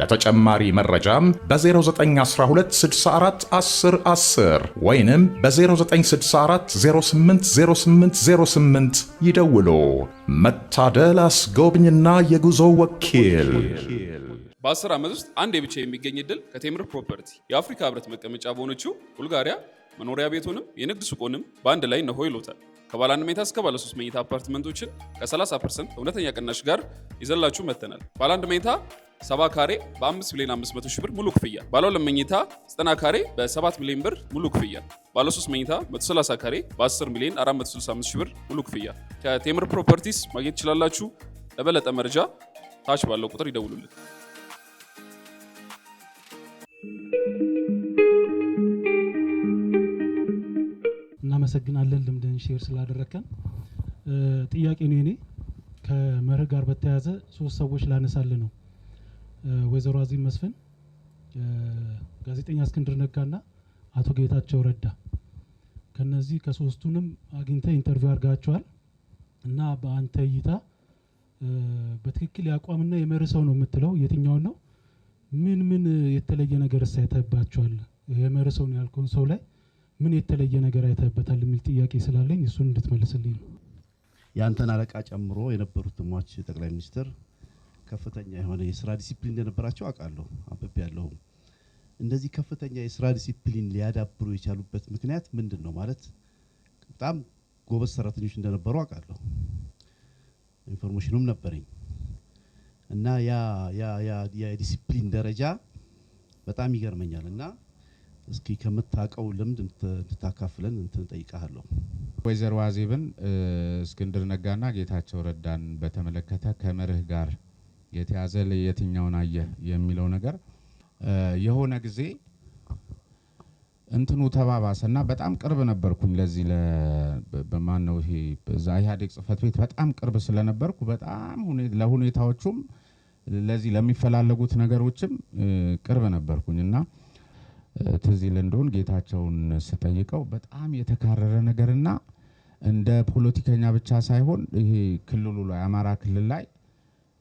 Speaker 5: ለተጨማሪ መረጃም በ0912 64 10 10 ወይንም በ0964 08 0808 ይደውሉ። መታደል አስጎብኝና የጉዞ ወኪል።
Speaker 6: በ10 ዓመት ውስጥ አንድ ብቻ የሚገኝ እድል ከቴምር ፕሮፐርቲ የአፍሪካ ህብረት መቀመጫ በሆነችው ቡልጋሪያ መኖሪያ ቤቱንም የንግድ ሱቁንም በአንድ ላይ እነሆ ይሎታል። ከባለ 1 መኝታ እስከ ባለ 3 መኝታ አፓርትመንቶችን ከ30% እውነተኛ ቅናሽ ጋር ይዘላችሁ መጥተናል። ባለ 1 መኝታ 70 ካሬ በ5 ሚሊዮን 500 ሺህ ብር ሙሉ ክፍያ፣ ባለ 2 መኝታ 90 ካሬ በ7 ሚሊዮን ብር ሙሉ ክፍያ፣ ባለ 3 መኝታ 130 ካሬ በ10 ሚሊዮን 465 ሺህ ብር ሙሉ ክፍያ ከቴምር ፕሮፐርቲስ ማግኘት ትችላላችሁ። ለበለጠ መረጃ ታች ባለው ቁጥር ይደውሉልን።
Speaker 2: እናመሰግናለን ልምድን ሼር ስላደረከን። ጥያቄ ነው የኔ ከመርህ ጋር በተያያዘ 3 ሰዎች ላነሳልህ ነው። ወይዘሮ አዚም መስፍን፣ ጋዜጠኛ እስክንድር ነጋና አቶ ጌታቸው ረዳ። ከነዚህ ከሶስቱንም አግኝተ ኢንተርቪው አድርጋቸዋል እና በአንተ እይታ በትክክል ያቋምና የመርህ ሰው ነው የምትለው የትኛው ነው? ምን የተለየ ነገር ሳይተባቸዋል? የመርህ ሰው ነው ያልከውን ሰው ላይ ምን የተለየ ነገር አይተበታል የሚል ጥያቄ ስላለኝ እሱን እንድትመልስልኝ ነው።
Speaker 3: ያንተን አለቃ ጨምሮ የነበሩት ሟች ጠቅላይ ሚኒስትር ከፍተኛ የሆነ የስራ ዲሲፕሊን እንደነበራቸው አውቃለሁ፣ አንብቤያለሁ። እንደዚህ ከፍተኛ የስራ ዲሲፕሊን ሊያዳብሩ የቻሉበት ምክንያት ምንድን ነው? ማለት በጣም ጎበዝ ሰራተኞች እንደነበሩ አውቃለሁ፣ ኢንፎርሜሽኑም ነበረኝ እና ያ የዲሲፕሊን ደረጃ በጣም ይገርመኛል እና እስኪ ከምታውቀው ልምድ እንድታካፍለን እንጠይቃለሁ።
Speaker 1: ወይዘሮ አዜብን፣ እስክንድር ነጋና ጌታቸው ረዳን በተመለከተ ከመርህ ጋር የተያዘ የትኛውን አየህ የሚለው ነገር የሆነ ጊዜ እንትኑ ተባባሰና በጣም ቅርብ ነበርኩኝ ለዚህ በማን ነው ይሄ በዛ ኢህአዴግ ጽህፈት ቤት በጣም ቅርብ ስለነበርኩ በጣም ለሁኔታዎቹም ለዚህ ለሚፈላለጉት ነገሮችም ቅርብ ነበርኩኝና ትዝ ይል እንደሆነ ጌታቸውን ስጠይቀው በጣም የተካረረ ነገርና እንደ ፖለቲከኛ ብቻ ሳይሆን ይሄ ክልሉ ላይ አማራ ክልል ላይ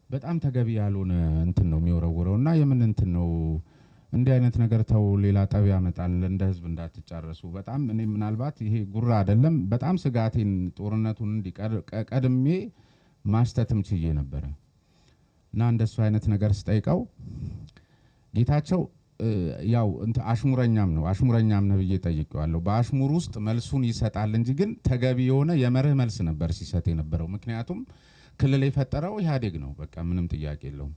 Speaker 1: በጣም ተገቢ ያልሆነ እንትን ነው የሚወረውረውና የምን እንትን ነው እንዲህ አይነት ነገር ተው ሌላ ጠብ ያመጣል እንደ ህዝብ እንዳትጫረሱ በጣም እኔ ምናልባት ይሄ ጉራ አይደለም በጣም ስጋቴን ጦርነቱን እንዲቀድሜ ማስተትም ችዬ ነበር እና እንደሱ አይነት ነገር ስጠይቀው ጌታቸው ያው አሽሙረኛም ነው ብዬ ጠይቄዋለሁ። በአሽሙር ውስጥ መልሱን ይሰጣል እንጂ ግን ተገቢ የሆነ የመርህ መልስ ነበር ሲሰጥ የነበረው። ምክንያቱም ክልል የፈጠረው ኢህአዴግ ነው፣ በቃ ምንም ጥያቄ የለውም።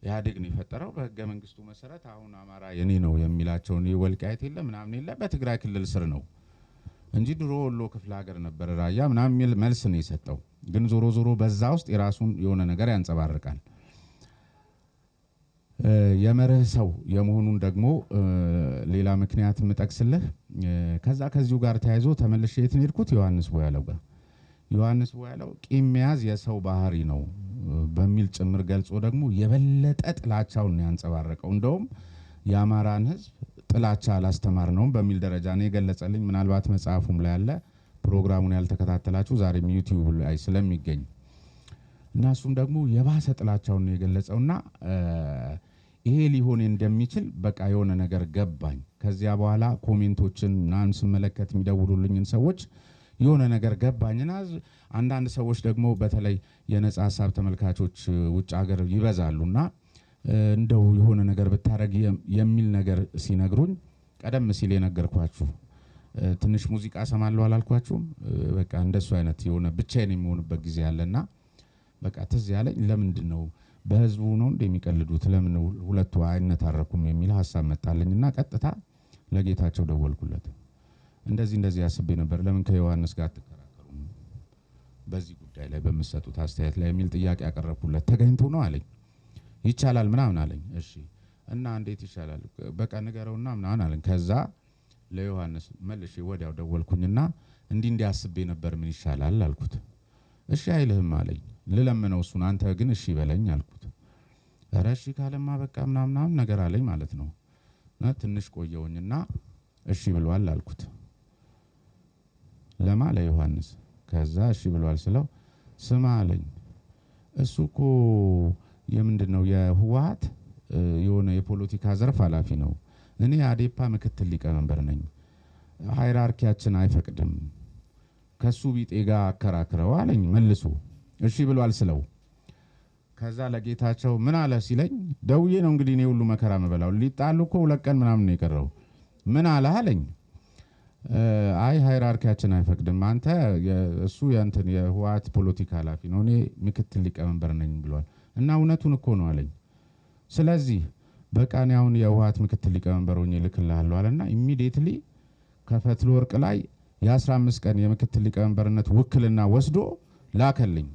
Speaker 1: ኢህአዴግ ነው የፈጠረው በህገ መንግስቱ መሰረት። አሁን አማራ የኔ ነው የሚላቸውን ወልቃይት የለ ምናምን የለ በትግራይ ክልል ስር ነው እንጂ ድሮ ወሎ ክፍለ ሀገር ነበር ራያ ምናምን የሚል መልስ ነው የሰጠው። ግን ዞሮ በዛ ውስጥ የራሱን የሆነ ነገር ያንጸባርቃል። የመርህ ሰው የመሆኑን ደግሞ ሌላ ምክንያት የምጠቅስልህ ከዚሁ ጋር ተያይዞ ተመልሼ የት ነው የሄድኩት? ዮሐንስ ቦያለው ጋር። ዮሐንስ ቦያለው ቂም መያዝ የሰው ባህሪ ነው በሚል ጭምር ገልጾ ደግሞ የበለጠ ጥላቻውን ያንጸባረቀው። እንደውም የአማራን ህዝብ ጥላቻ አላስተማርነውም በሚል ደረጃ ነው የገለጸልኝ። ምናልባት መጽሐፉም ላይ ያለ ፕሮግራሙን ያልተከታተላችሁ ዛሬም ዩቲዩብ ላይ ስለሚገኝ እና እሱም ደግሞ የባሰ ጥላቻውን ነው የገለጸውና ይሄ ሊሆን እንደሚችል በቃ የሆነ ነገር ገባኝ። ከዚያ በኋላ ኮሜንቶችን ምናምን ስመለከት የሚደውሉልኝን ሰዎች የሆነ ነገር ገባኝና አንዳንድ ሰዎች ደግሞ በተለይ የነጻ ሀሳብ ተመልካቾች ውጭ ሀገር ይበዛሉና እንደው የሆነ ነገር ብታረግ የሚል ነገር ሲነግሩኝ ቀደም ሲል የነገርኳችሁ ትንሽ ሙዚቃ ሰማለሁ አላልኳችሁም? በቃ እንደሱ አይነት የሆነ ብቻዬን የሚሆንበት ጊዜ አለና በቃ ትዝ ያለኝ ለምንድን ነው በህዝቡ ነው እንደሚቀልዱት ለምን ሁለቱ አይነታረኩም የሚል ሐሳብ መጣልኝና ቀጥታ ለጌታቸው ደወልኩለት። እንደዚህ ያስቤ ነበር ለምን ከዮሐንስ ጋር ተከራከሩም በዚህ ጉዳይ ላይ በመሰጡት አስተያየት ላይ የሚል ጥያቄ ያቀረብኩለት ተገኝቶ ነው አለኝ። ይቻላል ምናምን አለኝ። እሺ እና እንዴት ይቻላል በቃ ንገረውና ምናምን አለኝ። ከዛ ለዮሐንስ መልሼ ወዲያው ደወልኩኝና እንዲያስቤ ነበር ምን ይሻላል አልኩት። እሺ አይልህም አለኝ። ልለምነው እሱን አንተ ግን እሺ በለኝ አልኩት። ኧረ እሺ ካለማ በቃ ምናምን ነገር አለኝ ማለት ነው። ትንሽ ቆየውኝና እሺ ብሏል አልኩት። ለማ ለዮሐንስ። ከዛ እሺ ብሏል ስለው ስማ አለኝ እሱ እኮ የምንድነው የህወሓት የሆነ የፖለቲካ ዘርፍ ኃላፊ ነው። እኔ አዴፓ ምክትል ሊቀመንበር ነኝ። ሃይራርኪያችን አይፈቅድም። ከሱ ቢጤ ጋር አከራክረው አለኝ መልሶ። እሺ ብሏል ስለው ከዛ ለጌታቸው ምን አለ ሲለኝ ደውዬ ነው እንግዲህ እኔ ሁሉ መከራ መበላው ሊጣሉ እኮ 2 ቀን ምናምን ነው የቀረው። ምን አለ አለኝ አይ ሃይራርኪያችን አይፈቅድም አንተ እሱ ያንተን የህወሓት ፖለቲካ ኃላፊ ነው እኔ ምክትል ሊቀመንበር ነኝ ብሏል እና እውነቱን እኮ ነው አለኝ። ስለዚህ በቃ እኔ አሁን የህወሓት ምክትል ሊቀመንበር ሆኜ ልክልሃለሁ አለና ኢሚዲየትሊ ከፈትለ ወርቅ ላይ የ15 ቀን የምክትል ሊቀመንበርነት ውክልና ወስዶ ላከልኝ።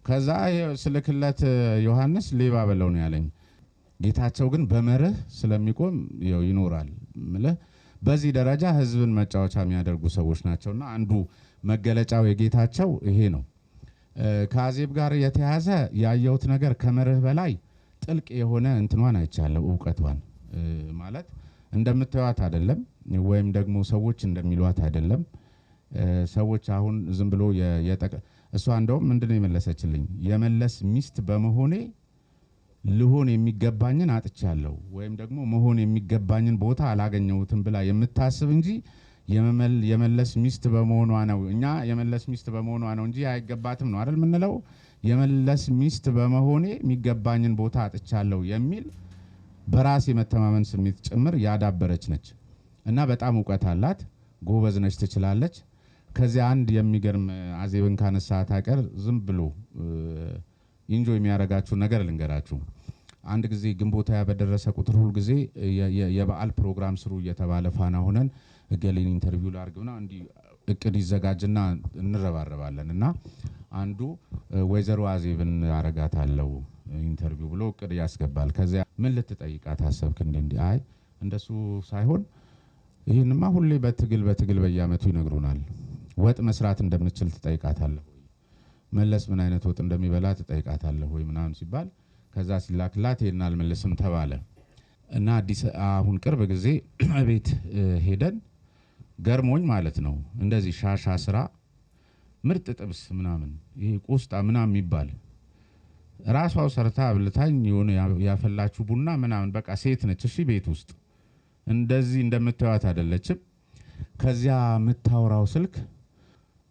Speaker 1: ከዛ ስልክለት ዮሐንስ ሌባ በለው ነው ያለኝ። ጌታቸው ግን በመርህ ስለሚቆም ይኖራል ማለት በዚህ ደረጃ ህዝብን መጫወቻ የሚያደርጉ ሰዎች ናቸውና አንዱ መገለጫው የጌታቸው ይሄ ነው። ከአዜብ ጋር የተያዘ ያየሁት ነገር ከመርህ በላይ ጥልቅ የሆነ እንትኗን አይቻለሁ። ዕውቀቷን ማለት እንደምታዩት አይደለም ወይም ደግሞ ሰዎች እንደሚሏት አይደለም። ሰዎች አሁን ዝም ብሎ እሷ እንደውም ምንድነው የመለሰችልኝ የመለስ ሚስት በመሆኔ ልሆን የሚገባኝን አጥቻለሁ ወይም ደግሞ መሆን የሚገባኝን ቦታ አላገኘሁትም ብላ የምታስብ እንጂ የመለስ ሚስት በመሆኗ ነው እኛ የመለስ ሚስት በመሆኗ ነው እንጂ አይገባትም ነው አይደል ምንለው። የመለስ ሚስት በመሆኔ የሚገባኝን ቦታ አጥቻለሁ የሚል በራስ የመተማመን ስሜት ጭምር ያዳበረች ነች እና በጣም ዕውቀት አላት። ጎበዝ ነች፣ ትችላለች። ከዚያ አንድ የሚገርም አዜብን ካነሳት አይቀር ዝም ብሎ ኢንጆይ የሚያረጋችሁ ነገር ልንገራችሁ። አንድ ጊዜ ግንቦት ሃያ በደረሰ ቁጥር ሁሉ ጊዜ የበዓል ፕሮግራም ስሩ እየተባለ ፋና ሆነን እገሌን ኢንተርቪው ላርግና እንዲ እቅድ ይዘጋጅና እንረባረባለን እና አንዱ ወይዘሮ አዜብን አረጋታለሁ ኢንተርቪው ብሎ እቅድ ያስገባል። ከዚያ ምን ልትጠይቃት አሰብክ እንዴ? አይ እንደሱ ሳይሆን ይሄንማ ሁሌ በትግል በየአመቱ ይነግሩናል። ወጥ መስራት እንደምትችል ትጠይቃታለህ ወይ? መለስ ምን አይነት ወጥ እንደሚበላ ትጠይቃታለህ ወይ ምናምን ሲባል ከዛ ሲላክላት ይሄን አልመለስም ተባለ እና አሁን ቅርብ ጊዜ ቤት ሄደን ገርሞኝ ማለት ነው እንደዚህ ሻሻ ስራ ምርጥ ጥብስ ምናምን ይሄ ቆስጣ ምናምን የሚባል ራሷው ሰርታ አብልታኝ የሆነ ያፈላችሁ ቡና ምናምን በቃ ሴት ነች። እሺ ቤት ውስጥ እንደዚህ እንደምታዩት አይደለችም። ከዚያ የምታወራው ስልክ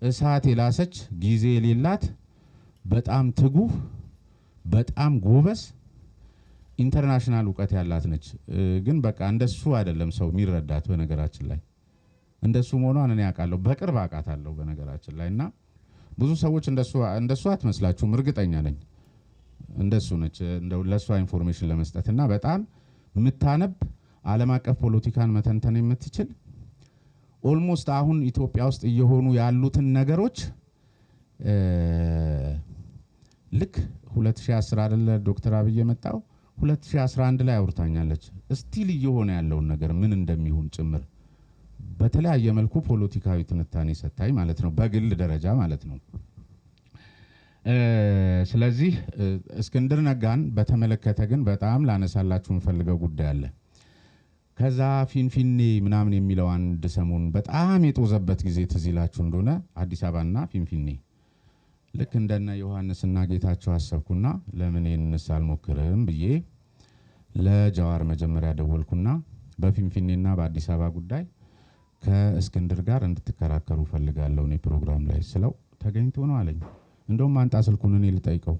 Speaker 1: እሳት የላሰች ጊዜ የሌላት በጣም ትጉህ በጣም ጎበስ ኢንተርናሽናል ዕውቀት ያላት ነች። ግን በቃ እንደሱ አይደለም ሰው የሚረዳት በነገራችን ላይ እንደሱ መሆኗን እኔ አውቃለሁ፣ በቅርብ አውቃታለሁ በነገራችን ላይ እና ብዙ ሰዎች እንደሱ አትመስላችሁም፣ እርግጠኛ ነኝ እንደሱ ነች። እንደው ለሷ ኢንፎርሜሽን ለመስጠትና በጣም የምታነብ ዓለም አቀፍ ፖለቲካን መተንተን የምትችል ኦልሞስት አሁን ኢትዮጵያ ውስጥ እየሆኑ ያሉትን ነገሮች ልክ 2010 አይደለ ዶክተር አብይ የመጣው 2011 ላይ አውርታኛለች። ስቲል እየሆነ ያለውን ነገር ምን እንደሚሆን ጭምር በተለያየ መልኩ ፖለቲካዊ ትንታኔ ሰጣይ ማለት ነው፣ በግል ደረጃ ማለት ነው። ስለዚህ እስክንድር ነጋን በተመለከተ ግን በጣም ላነሳላችሁ እንፈልገው ጉዳይ አለ። ከዛ ፊንፊኔ ምናምን የሚለው አንድ ሰሞን በጣም የጦዘበት ጊዜ ትዝ ይላችሁ እንደሆነ አዲስ አበባና ፊንፊኔ ልክ እንደነ ዮሐንስና ጌታቸው አሰብኩና ለምን እንስ አልሞክርም ብዬ ለጃዋር መጀመሪያ ደወልኩና በፊንፊኔና በአዲስ አበባ ጉዳይ ከእስክንድር ጋር እንድትከራከሩ ፈልጋለሁ እኔ ፕሮግራም ላይ ስለው ተገኝቶ ነው አለኝ። እንደውም አንጣ ስልኩን እኔ ልጠይቀው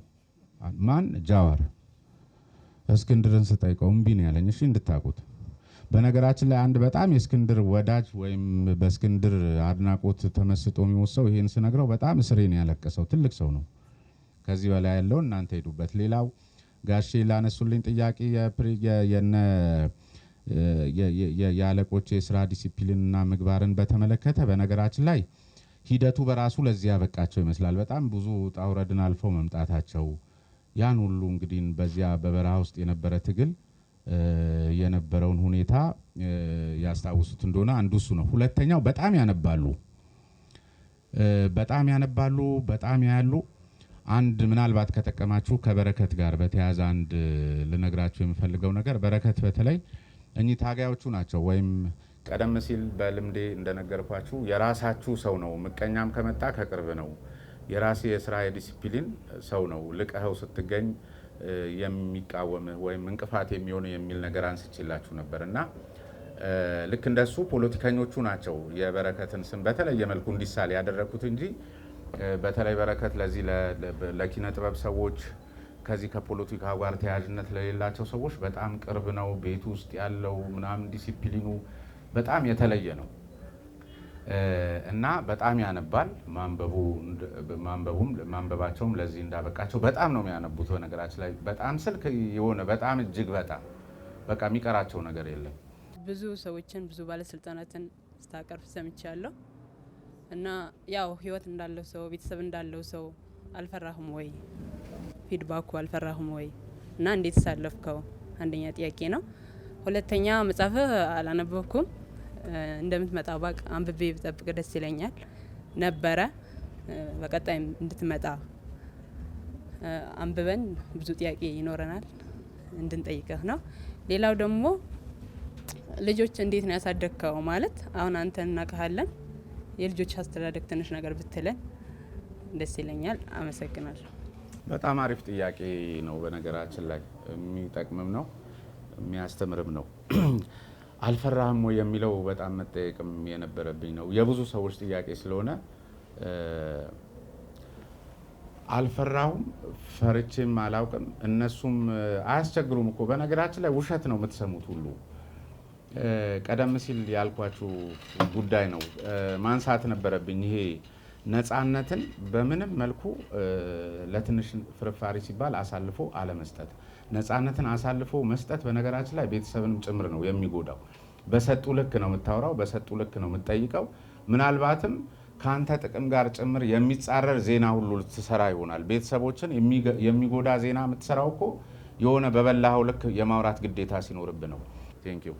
Speaker 1: ማን ጃዋር እስክንድርን ስጠይቀው እምቢ ነው ያለኝ። እሺ እንድታቁት በነገራችን ላይ አንድ በጣም የእስክንድር ወዳጅ ወይም በእስክንድር አድናቆት ተመስጦ የሚወሰው ይሄን ስነግረው በጣም እስሬን ያለቀሰው ትልቅ ሰው ነው። ከዚህ በላይ ያለው እናንተ ሄዱበት። ሌላው ጋሼ ላነሱልኝ ጥያቄ የነ የአለቆች የስራ ዲሲፕሊንና ምግባርን በተመለከተ በነገራችን ላይ ሂደቱ በራሱ ለዚህ ያበቃቸው ይመስላል። በጣም ብዙ ጣውረድን አልፈው መምጣታቸው ያን ሁሉ እንግዲህ በዚያ በበረሃ ውስጥ የነበረ ትግል የነበረውን ሁኔታ ያስታውሱት እንደሆነ አንዱ እሱ ነው። ሁለተኛው በጣም ያነባሉ፣ በጣም ያሉ አንድ ምናልባት ከጠቀማችሁ ከበረከት ጋር በተያያዘ አንድ ልነግራችሁ የምፈልገው ነገር በረከት በተለይ እኚህ ታጋዮቹ ናቸው። ወይም ቀደም ሲል በልምዴ እንደነገርኳችሁ የራሳችሁ ሰው ነው፣ ምቀኛም ከመጣ ከቅርብ ነው፣ የራሴ የስራ የዲሲፕሊን ሰው ነው፣ ልቀኸው ስትገኝ የሚቃወምህ ወይም እንቅፋት የሚሆን የሚል ነገር አንስችላችሁ ነበር እና ልክ እንደሱ ፖለቲከኞቹ ናቸው የበረከትን ስም በተለየ መልኩ እንዲሳል ያደረኩት እንጂ በተለይ በረከት ለዚህ ለኪነ ጥበብ ሰዎች ከዚህ ከፖለቲካ ጋር ተያያዥነት ለሌላቸው ሰዎች በጣም ቅርብ ነው። ቤት ውስጥ ያለው ምናምን ዲሲፕሊኑ በጣም የተለየ ነው እና በጣም ያነባል። ማንበባቸውም ለዚህ እንዳበቃቸው በጣም ነው የሚያነቡት። በነገራችን ላይ በጣም ስልክ የሆነ በጣም እጅግ በጣም በቃ የሚቀራቸው ነገር የለም።
Speaker 4: ብዙ ሰዎችን ብዙ ባለስልጣናትን ስታቀርብ ሰምቻለሁ እና ያው ህይወት እንዳለው ሰው ቤተሰብ እንዳለው ሰው አልፈራህም ወይ? ፊድባኩ አልፈራህም ወይ? እና እንዴት ሳለፍከው? አንደኛ ጥያቄ ነው። ሁለተኛ መጽሐፍ አላነበብኩም፣ እንደምትመጣ ባቅ አንብቤ ብጠብቅ ደስ ይለኛል ነበረ። በቀጣይ እንድትመጣ አንብበን ብዙ ጥያቄ ይኖረናል እንድንጠይቅህ ነው። ሌላው ደግሞ ልጆች እንዴት ነው ያሳደግከው? ማለት አሁን አንተ እናውቃለን፣ የልጆች አስተዳደግ ትንሽ ነገር ብትለን ደስ ይለኛል። አመሰግናለሁ።
Speaker 1: በጣም አሪፍ ጥያቄ ነው። በነገራችን ላይ የሚጠቅምም ነው የሚያስተምርም ነው። አልፈራህም ወይ የሚለው በጣም መጠየቅም የነበረብኝ ነው። የብዙ ሰዎች ጥያቄ ስለሆነ አልፈራሁም፣ ፈርቼም አላውቅም። እነሱም አያስቸግሩም እኮ በነገራችን ላይ ውሸት ነው የምትሰሙት ሁሉ። ቀደም ሲል ያልኳችሁ ጉዳይ ነው ማንሳት ነበረብኝ። ይሄ ነፃነትን በምንም መልኩ ለትንሽ ፍርፋሪ ሲባል አሳልፎ አለመስጠት። ነፃነትን አሳልፎ መስጠት በነገራችን ላይ ቤተሰብንም ጭምር ነው የሚጎዳው። በሰጡ ልክ ነው የምታወራው፣ በሰጡ ልክ ነው የምትጠይቀው። ምናልባትም ከአንተ ጥቅም ጋር ጭምር የሚጻረር ዜና ሁሉ ልትሰራ ይሆናል። ቤተሰቦችን የሚጎዳ ዜና የምትሰራው እኮ የሆነ በበላኸው ልክ የማውራት ግዴታ ሲኖርብ ነው። ቴንክ ዩ